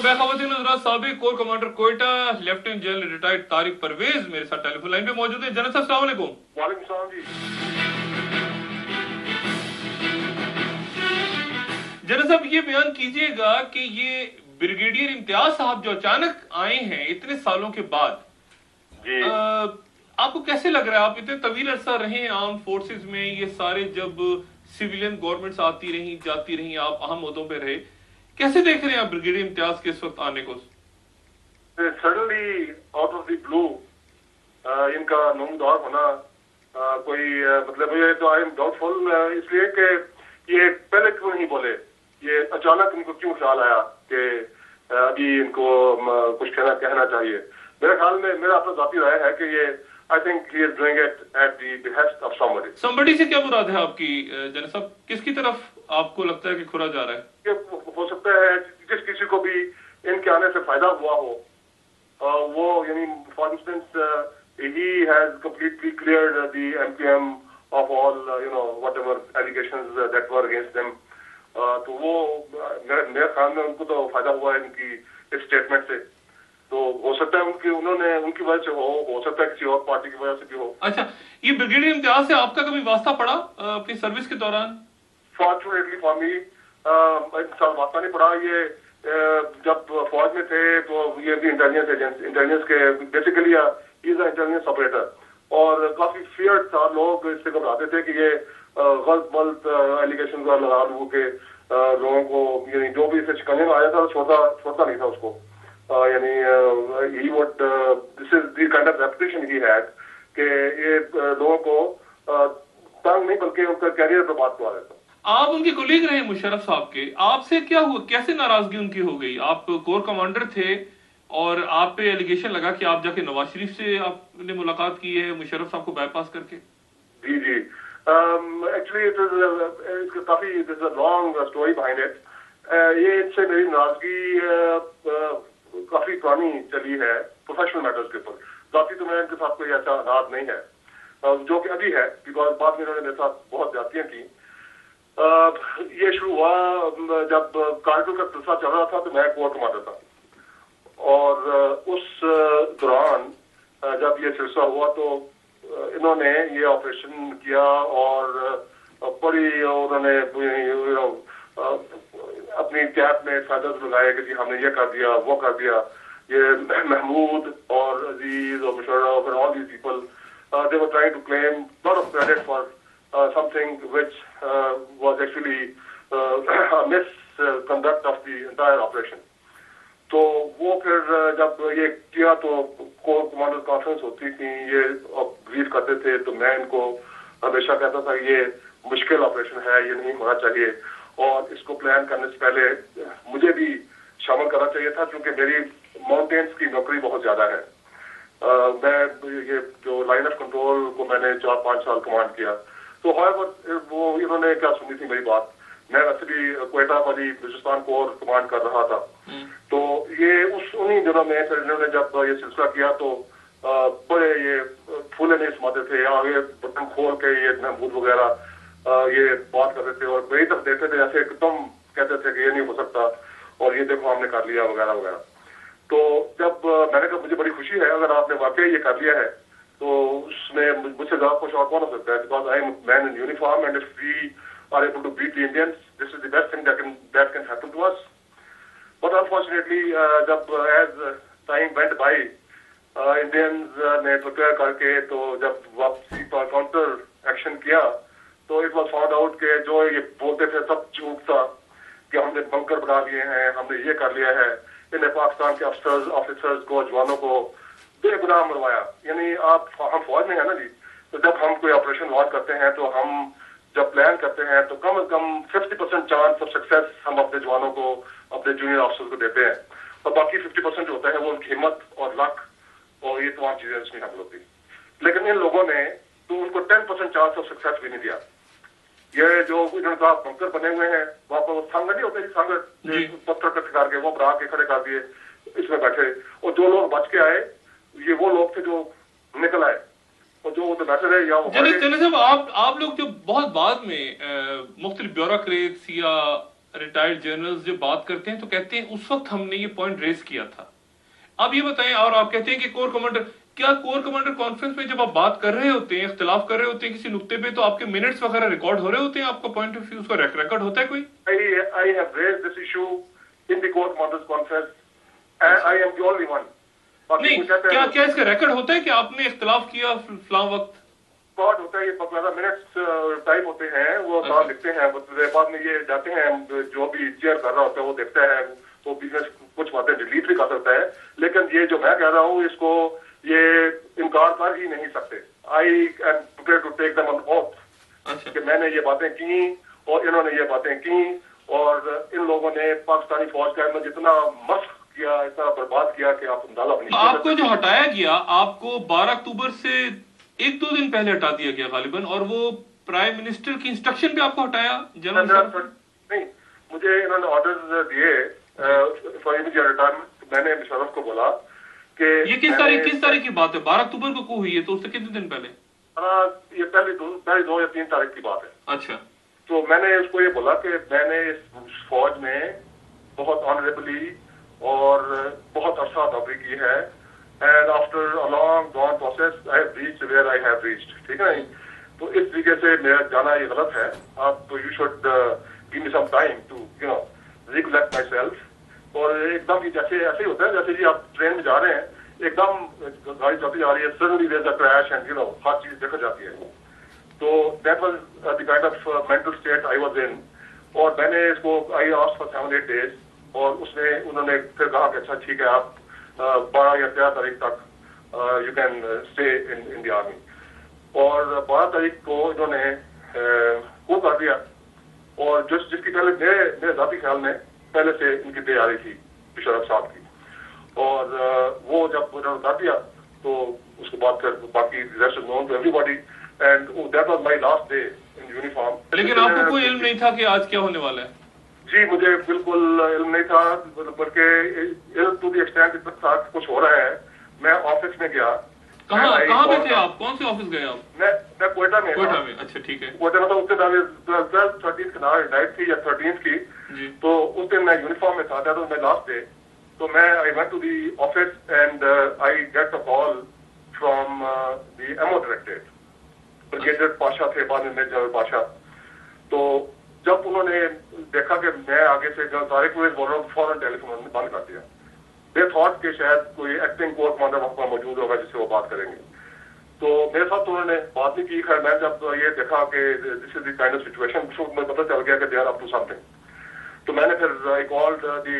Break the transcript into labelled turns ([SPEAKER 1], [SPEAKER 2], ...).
[SPEAKER 1] खवातीन हज़रात, साबिक corps commander Quetta lieutenant general retired Tariq Pervez मेरे साथ टेलीफोन लाइन पे मौजूद है। जनरल साहब अस्सलाम वालेकुम।
[SPEAKER 2] वालेकुम सलाम जी।
[SPEAKER 1] जनरल साहब ये बयान कीजिएगा कि ये ब्रिगेडियर इम्तियाज साहब जो अचानक आए हैं इतने सालों के बाद
[SPEAKER 2] जी
[SPEAKER 1] आपको कैसे लग रहा है? आप इतने तवील अरसा रहे आर्म फोर्सेस में, ये सारे जब सिविलियन गवर्नमेंट्स आती रही जाती रही, आप अहम ओहदों पे रहे, कैसे देख रहे हैं आप ब्रिगेडियर इम्तियाज के इस वक्त आने को?
[SPEAKER 2] Suddenly out of the blue इनका नमदार होना कोई मतलब ये तो आई एम डाउटफुल, इसलिए कि ये पहले क्यों नहीं बोले, ये अचानक इनको क्यों ख्याल आया कि अभी इनको कुछ कहना चाहिए। मेरे ख्याल में मेरा अपना जाती राय है कि ये I think he is doing it at the behest of
[SPEAKER 1] somebody से क्या मुराद है आपकी जनरल साहब? किसकी तरफ आपको लगता है कि खुरा जा रहा है?
[SPEAKER 2] ये हो सकता है जिस किसी को भी इनके आने से फायदा हुआ हो, वो यानी for instance he has completely cleared the MPM of all whatever allegations that were against them. तो वो मेरे ख्याल में उनको तो फायदा हुआ है इनकी इस स्टेटमेंट से। तो हो सकता है उनकी वजह से हो सकता है किसी और पार्टी की वजह से भी हो।
[SPEAKER 1] अच्छा, ये ब्रिगेडियर इम्तियाज से आपका कभी वास्ता पड़ा अपनी सर्विस के दौरान?
[SPEAKER 2] फॉर्चुनेटली फॉर मी वास्ता नहीं पड़ा। ये जब फौज में थे तो ये भी इंटेलिजेंस के बेसिकली इज इंटेलिजेंस ऑपरेटर, और काफी फियर था, लोग इससे घबराते थे कि ये गलत एलिगेशन लगा लोगों के लोगों को, यानी जो भी इसे शिकने में आया था छोड़ता नहीं था उसको, यानी he would this is the kind of reputation he had कि ये लोगों को तंग नहीं बल्कि उनका कैरियर पर बात करवा देता।
[SPEAKER 1] आप उनके कोलीग रहे मुशर्रफ साहब के, आपसे क्या हुआ, कैसे नाराजगी उनकी हो गई? आप कोर कमांडर थे और आप पे एलिगेशन लगा कि आप जाके नवाज शरीफ से आपने मुलाकात की है मुशर्रफ साहब को बाईपास करके।
[SPEAKER 2] जी एक्चुअली इट इज काफी लॉन्ग स्टोरी बिहाइंड इट। ये इनसे मेरी नाराजगी काफी पुरानी चली है प्रोफेशनल मैटर्स के ऊपर। जाती तो मैं इनके साथ कोई ऐसा नाराज नहीं है जो कि अभी है, बिकॉज बाद में इन्होंने मेरे साथ बहुत ज्यादतियां की। ये शुरू हुआ जब कारगिल का सिलसिला चल रहा था तो मैं कोर कमांडर था, और उस दौरान जब ये सिलसिला हुआ तो इन्होंने ये ऑपरेशन किया और बड़ी उन्होंने अपनी कैप में फैदर्स लगाए कि जी हमने ये कर दिया वो कर दिया। ये महमूद और अजीज और मुशर्रफ और all these people they were trying to claim lot of credit for something which was actually a misconduct of the entire operation. तो वो फिर जब ये किया तो कोर कमांडर कॉन्फ्रेंस होती थी, ये ब्रीफ करते थे, तो मैं इनको हमेशा कहता था ये मुश्किल ऑपरेशन है, ये नहीं होना चाहिए, और इसको प्लान करने से पहले मुझे भी शामिल करना चाहिए था, क्योंकि मेरी माउंटेन्स की नौकरी बहुत ज्यादा है। मैं ये जो लाइन ऑफ कंट्रोल को मैंने 4-5 साल कमांड किया, तो वो इन्होंने क्या सुनी थी मेरी बात। मैं वैसे भी क्वेटा वाली बलूचिस्तान कोर कमांड कर रहा था, तो ये उन्हीं दिनों में फिर इन्होंने जब ये सिलसिला किया तो बड़े ये फूले नहीं समाते थे, आगे बटन खोल के ये महमूद वगैरह ये बात करते थे और मेरी तरफ देखते थे, ऐसे एकदम कहते थे कि ये नहीं हो सकता और ये देखो हमने कर लिया वगैरह वगैरह। तो जब मैंने कहा मुझे बड़ी खुशी है अगर आपने वाकई ये कर लिया है, तो उसमें मुझसे ज्यादा कुछ और कौन हो सकता है, because I am man in uniform and if we are able to beat the Indians this is the best thing that can happen to us. But unfortunately जब as time went by Indians ने prepare करके तो जब वापसी पर counter action किया तो it was found out के जो ये बोलते थे सब झूठ था कि हमने बंकर बना लिए हैं, हमने ये कर लिया है। इन्हें पाकिस्तान के ऑफिसर्स को जवानों को बेगुनाह मरवाया। यानी हम फौज में है ना जी, तो जब हम कोई ऑपरेशन लॉन्च करते हैं तो हम जब प्लान करते हैं तो कम से कम 50% चांस ऑफ सक्सेस हम अपने जवानों को, अपने जूनियर ऑफिसर्स को देते हैं, और बाकी 50% जो होता है वो उनकी हिम्मत और लक और ये तमाम चीजें उसमें हासिल होती। लेकिन इन लोगों ने तो उनको 10% चांस ऑफ सक्सेस भी नहीं दिया। ये जो इन्होंने कहा बंकर बने हुए हैं, वहां पर सांगर नहीं होते जी, सांगर पत्थर कट करके वो बना के खड़े कर दिए, इसमें बैठे, और जो लोग बच के आए ये वो लोग थे जो निकल आए, और जो तो बैठे रहे या
[SPEAKER 1] साहब आप लोग जो बहुत बाद में मुख्तलिफ ब्यूरोक्रेट्स या रिटायर्ड जर्नल्स जब बात करते हैं तो कहते हैं उस वक्त हमने ये पॉइंट रेस किया था। आप ये बताएं, और आप कहते हैं कि कोर कमांडर, क्या कोर कमांडर कॉन्फ्रेंस में जब आप बात कर रहे होते हैं, इख्तिलाफ कर रहे होते हैं किसी नुक्ते पे, तो आपके मिनट्स वगैरह रिकॉर्ड हो रहे होते हैं, आपका पॉइंट ऑफ व्यू उसका रिकॉर्ड होता है कोई?
[SPEAKER 2] I have raised this issue in the court commanders conference and I am the only one.
[SPEAKER 1] नहीं, क्या इसका रिकॉर्ड होता है कि आपने इख्तिलाफ किया फलां वक्त?
[SPEAKER 2] रिकॉर्ड होता है, ये बकायदा मिनट्स टाइप होते हैं, वो कहाँ लिखते हैं, बाद में ये जाते हैं, जो भी चेयर कर रहा होता है वो देखता है, तो बिजनेस कुछ बातें डिलीट भी कर सकता है, लेकिन ये जो मैं कह रहा हूँ इसको ये इनकार कर ही नहीं सकते। I am prepared to take them on oath कि मैंने ये बातें की और इन्होंने ये बातें की, और इन लोगों ने पाकिस्तानी फौज का जितना मस्क किया, इतना बर्बाद किया कि आप अंदाजा नहीं।
[SPEAKER 1] आपको जो हटाया गया, आपको 12 अक्टूबर से 1-2 दिन पहले हटा दिया गया गालिबन, और वो प्राइम मिनिस्टर की इंस्ट्रक्शन पे आपको हटाया जनरल?
[SPEAKER 2] नहीं, मुझे इन्होंने ऑर्डर दिए फॉर इमीडिएट रिटायरमेंट। मैंने मुशर्रफ को बोला कि
[SPEAKER 1] ये किस तारीख की बात है? 12 अक्टूबर को हुई है, तो उससे कितने दिन पहले?
[SPEAKER 2] ये पहली 2 या 3 तारीख की बात है।
[SPEAKER 1] अच्छा। तो
[SPEAKER 2] मैंने उसको ये बोला कि मैंने इस फौज में बहुत ऑनरेबली और बहुत अरसा नौकरी की है, and after a long gone process I have reached where I have reached, ठीक है। तो इस तरीके से मेरा जाना ये गलत है। आप तो you should give me some time to recollect myself. और एकदम जैसे ऐसे ही होता है, जैसे जी आप ट्रेन में जा रहे हैं, एकदम गाड़ी चलती जा रही है, suddenly there is a crash and हर चीज देखा जाती है। तो that was the kind of mental state I was in. और मैंने इसको आई आस्क्ड फॉर 7-8 डेज, और उन्होंने फिर कहा कि अच्छा ठीक है, आप 12 या 13 तारीख तक you can stay in the army. और 12 तारीख को इन्होंने वो कर दिया, और जिसकी पहले मेरे जाती ख्याल में पहले से इनकी तैयारी थी मुशर्रफ साहब की, और वो जब उन्होंने कर दिया तो उसके बाद फिर बाकी rest is known to everybody, and that was my last day in uniform.
[SPEAKER 1] लेकिन आपको कोई इल्म नहीं था कि आज क्या होने वाला है?
[SPEAKER 2] जी, मुझे बिल्कुल इल्म नहीं था, बल्कि इल्म टू द एक्सटेंट इतना था कि कुछ हो रहा है। मैं ऑफिस में गया।
[SPEAKER 1] कहाँ पे थे आप? कौन से ऑफिस गए आप?
[SPEAKER 2] मैं कोयटा में।
[SPEAKER 1] अच्छा, ठीक है।
[SPEAKER 2] कोयटा में, तो उसके 12th-13th नाइट थी या 13th की, तो उस दिन मैं यूनिफॉर्म में था, that was my last day. तो मैं I went to the office and I get a call from the MO directorate. Brigadier Pasha थे, बाद में मेजर पाशा। तो जब उन्होंने देखा कि मैं आगे से तारिक में बोल रहा हूँ, फौरन टेलीफोन बंद कर दिया। दे थॉट कि शायद कोई एक्टिंग कोर कमांडर वहाँ पर मौजूद होगा जिससे वो बात करेंगे। तो मेरे साथ तो उन्होंने बात नहीं की। खैर, मैं जब ये देखा कि this is the kind of situation, मुझे पता चल गया कि they are up to something. तो मैंने फिर आई कॉल्ड द